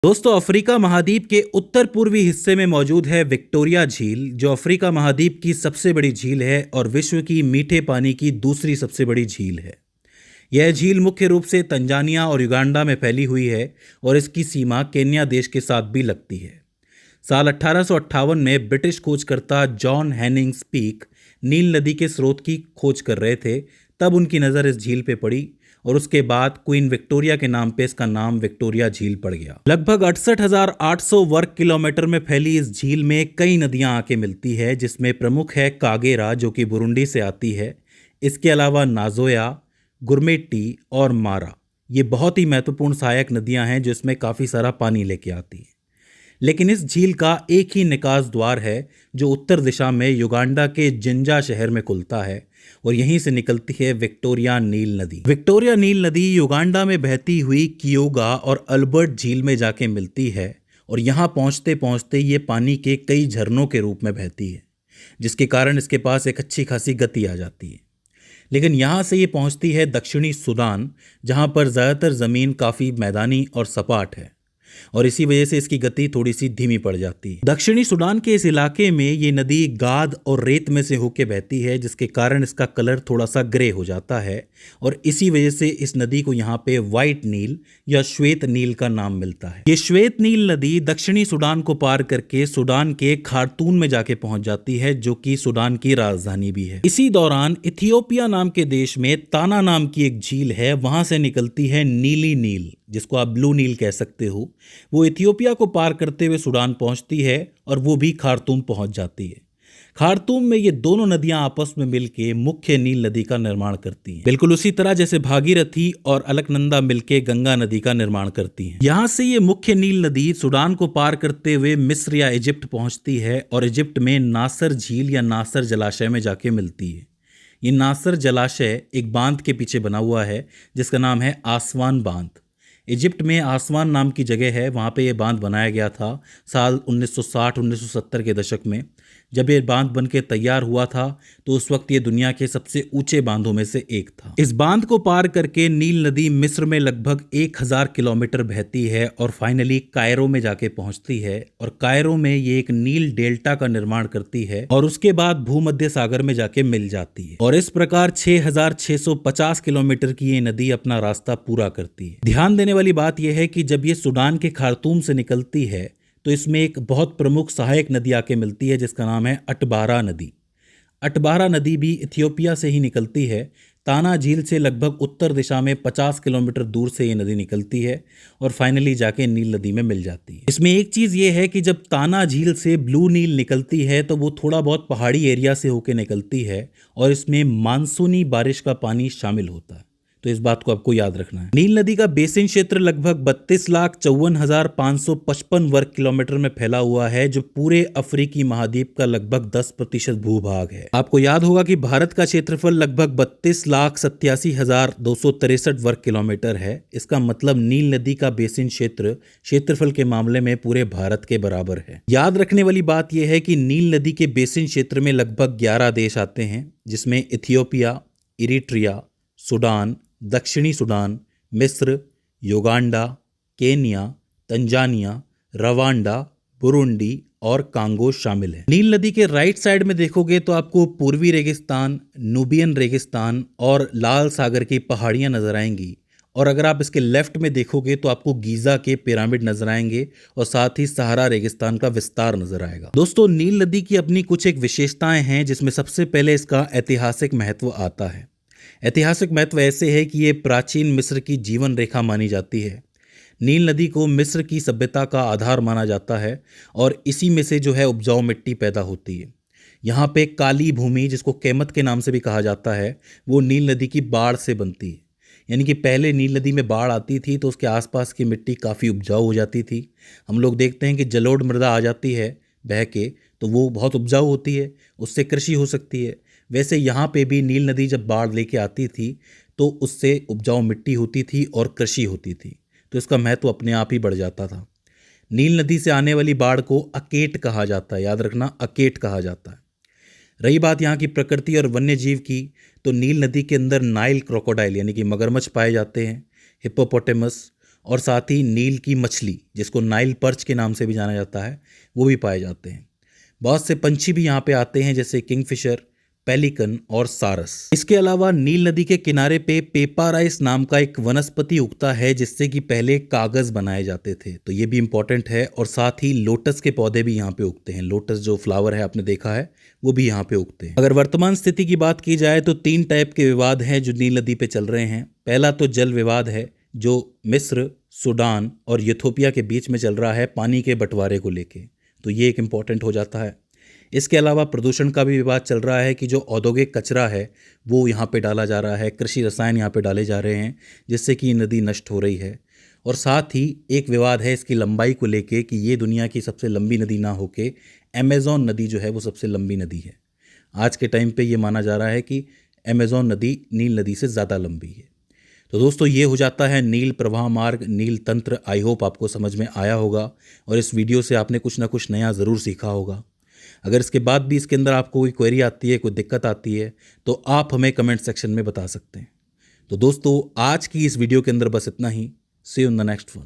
दोस्तों, अफ्रीका महाद्वीप के उत्तर पूर्वी हिस्से में मौजूद है विक्टोरिया झील, जो अफ्रीका महाद्वीप की सबसे बड़ी झील है और विश्व की मीठे पानी की दूसरी सबसे बड़ी झील है। यह झील मुख्य रूप से तंजानिया और युगांडा में फैली हुई है और इसकी सीमा केन्या देश के साथ भी लगती है। साल 1858 में ब्रिटिश खोजकर्ता जॉन हेनिंग स्पीक नील नदी के स्रोत की खोज कर रहे थे। तब उनकी नज़र इस झील पे पड़ी और उसके बाद क्वीन विक्टोरिया के नाम पे इसका नाम विक्टोरिया झील पड़ गया। लगभग 68,800 वर्ग किलोमीटर में फैली इस झील में कई नदियां आके मिलती है, जिसमें प्रमुख है कागेरा, जो कि बुरुंडी से आती है। इसके अलावा नाजोया, गुरमेटी और मारा, ये बहुत ही महत्वपूर्ण सहायक नदियां हैं जो इसमें काफ़ी सारा पानी लेके आती हैं। लेकिन इस झील का एक ही निकास द्वार है जो उत्तर दिशा में युगांडा के जिंजा शहर में खुलता है और यहीं से निकलती है विक्टोरिया नील नदी। विक्टोरिया नील नदी युगांडा में बहती हुई कियोगा और अल्बर्ट झील में जाके मिलती है और यहाँ पहुँचते पहुँचते ये पानी के कई झरनों के रूप में बहती है, जिसके कारण इसके पास एक अच्छी खासी गति आ जाती है। लेकिन यहाँ से ये पहुँचती है दक्षिणी सूडान, जहाँ पर ज़्यादातर ज़मीन काफ़ी मैदानी और सपाट है और इसी वजह से इसकी गति थोड़ी सी धीमी पड़ जाती है। दक्षिणी सूडान के इस इलाके में ये नदी गाद और रेत में से होके बहती है, जिसके कारण इसका कलर थोड़ा सा ग्रे हो जाता है और इसी वजह से इस नदी को यहाँ पे व्हाइट नील या श्वेत नील का नाम मिलता है। ये श्वेत नील नदी दक्षिणी सूडान को पार करके सूडान के खार्तूम में जाके पहुंच जाती है, जो कि सूडान की राजधानी भी है। इसी दौरान इथियोपिया नाम के देश में ताना नाम की एक झील है, वहां से निकलती है नीली नील, जिसको आप ब्लू नील कह सकते हो। वो इथियोपिया को पार करते हुए सूडान पहुंचती है और वो भी खार्तूम पहुंच जाती है। खार्तूम में ये दोनों नदियां आपस में मिलके मुख्य नील नदी का निर्माण करती हैं, बिल्कुल उसी तरह जैसे भागीरथी और अलकनंदा मिलके गंगा नदी का निर्माण करती हैं। यहां से ये मुख्य नील नदी सूडान को पार करते हुए मिस्र या इजिप्ट पहुंचती है और इजिप्ट में नासर झील या नासर जलाशय में जाके मिलती है। ये नासर जलाशय एक बांध के पीछे बना हुआ है जिसका नाम है आसवान बांध। इजिप्ट में आसवान नाम की जगह है, वहाँ पे ये बांध बनाया गया था साल 1960-1970 के दशक में। जब ये बांध बन के तैयार हुआ था तो उस वक्त ये दुनिया के सबसे ऊंचे बांधों में से एक था। इस बांध को पार करके नील नदी मिस्र में लगभग 1000 किलोमीटर बहती है और फाइनली कायरो में जाके पहुंचती है और कायरो में ये एक नील डेल्टा का निर्माण करती है और उसके बाद भूमध्य सागर में जाके मिल जाती है और इस प्रकार 6650 किलोमीटर की ये नदी अपना रास्ता पूरा करती है। ध्यान देने वाली बात यह है कि जब ये सूडान के खार्तूम से निकलती है तो इसमें एक बहुत प्रमुख सहायक नदी आके मिलती है जिसका नाम है अटबारा नदी। अटबारा नदी भी इथियोपिया से ही निकलती है। ताना झील से लगभग उत्तर दिशा में 50 किलोमीटर दूर से ये नदी निकलती है और फाइनली जाके नील नदी में मिल जाती है। इसमें एक चीज़ ये है कि जब ताना झील से ब्लू नील निकलती है तो वो थोड़ा बहुत पहाड़ी एरिया से होके निकलती है और इसमें मानसूनी बारिश का पानी शामिल होता है, तो इस बात को आपको याद रखना है। नील नदी का बेसिन क्षेत्र लगभग 32,54,555 वर्ग किलोमीटर में फैला हुआ है, जो पूरे अफ्रीकी महाद्वीप का लगभग 10% भूभाग है। आपको याद होगा कि भारत का क्षेत्रफल लगभग 32,87,263 वर्ग किलोमीटर है। इसका मतलब नील नदी का बेसिन क्षेत्रफल के मामले में पूरे भारत के बराबर है। याद रखने वाली बात यह है कि नील नदी के बेसिन क्षेत्र में लगभग 11 देश आते हैं, जिसमें इथियोपिया, इरिट्रिया, सूडान, दक्षिणी सूडान, मिस्र, Uganda, Kenya, Tanzania, Rwanda, Burundi और कांगो शामिल है। नील नदी के राइट साइड में देखोगे तो आपको पूर्वी रेगिस्तान, नूबियन रेगिस्तान और लाल सागर की पहाड़ियां नजर आएंगी और अगर आप इसके लेफ्ट में देखोगे तो आपको गीजा के पिरामिड नजर आएंगे और साथ ही सहारा रेगिस्तान का विस्तार नजर आएगा। दोस्तों, नील नदी की अपनी कुछ एक विशेषताएं हैं, जिसमें सबसे पहले इसका ऐतिहासिक महत्व आता है। ऐतिहासिक महत्व ऐसे है कि ये प्राचीन मिस्र की जीवन रेखा मानी जाती है। नील नदी को मिस्र की सभ्यता का आधार माना जाता है और इसी में से जो है उपजाऊ मिट्टी पैदा होती है। यहाँ पे काली भूमि, जिसको केमत के नाम से भी कहा जाता है, वो नील नदी की बाढ़ से बनती है। यानी कि पहले नील नदी में बाढ़ आती थी तो उसके आसपास की मिट्टी काफ़ी उपजाऊ हो जाती थी। हम लोग देखते हैं कि जलोढ़ मृदा आ जाती है बह के, तो वो बहुत उपजाऊ होती है, उससे कृषि हो सकती है। वैसे यहाँ पे भी नील नदी जब बाढ़ लेके आती थी तो उससे उपजाऊ मिट्टी होती थी और कृषि होती थी, तो इसका महत्व अपने आप ही बढ़ जाता था। नील नदी से आने वाली बाढ़ को अकेट कहा जाता है, याद रखना, अकेट कहा जाता है। रही बात यहाँ की प्रकृति और वन्य जीव की, तो नील नदी के अंदर नाइल क्रोकोडाइल यानी कि मगरमच्छ पाए जाते हैं, हिप्पोपोटेमस और साथ ही नील की मछली, जिसको नाइल पर्च के नाम से भी जाना जाता है, वो भी पाए जाते हैं। बहुत से पंछी भी यहाँ पे आते हैं, जैसे किंगफिशर, पेलिकन और सारस। इसके अलावा नील नदी के किनारे पे पेपाराइस नाम का एक वनस्पति उगता है, जिससे कि पहले कागज बनाए जाते थे, तो ये भी इंपॉर्टेंट है। और साथ ही लोटस के पौधे भी यहाँ पे उगते हैं। लोटस जो फ्लावर है आपने देखा है, वो भी यहाँ पे उगते हैं। अगर वर्तमान स्थिति की बात की जाए तो 3 टाइप के विवाद हैं जो नील नदी पे चल रहे हैं। पहला तो जल विवाद है, जो मिस्र, सूडान और इथियोपिया के बीच में चल रहा है पानी के बंटवारे को लेके, तो ये एक इम्पॉर्टेंट हो जाता है। इसके अलावा प्रदूषण का भी विवाद चल रहा है कि जो औद्योगिक कचरा है वो यहाँ पे डाला जा रहा है, कृषि रसायन यहाँ पे डाले जा रहे हैं, जिससे कि नदी नष्ट हो रही है। और साथ ही एक विवाद है इसकी लंबाई को लेके कि ये दुनिया की सबसे लंबी नदी ना होके अमेज़न नदी जो है वो सबसे लंबी नदी है। आज के टाइम पे ये माना जा रहा है कि अमेज़न नदी नील नदी से ज़्यादा लंबी है। तो दोस्तों, ये हो जाता है नील प्रवाह मार्ग, नील तंत्र। आई होप आपको समझ में आया होगा और इस वीडियो से आपने कुछ ना कुछ नया ज़रूर सीखा होगा। अगर इसके बाद भी इसके अंदर आपको कोई क्वेरी आती है, कोई दिक्कत आती है, तो आप हमें कमेंट सेक्शन में बता सकते हैं। तो दोस्तों, आज की इस वीडियो के अंदर बस इतना ही। See you in the next one.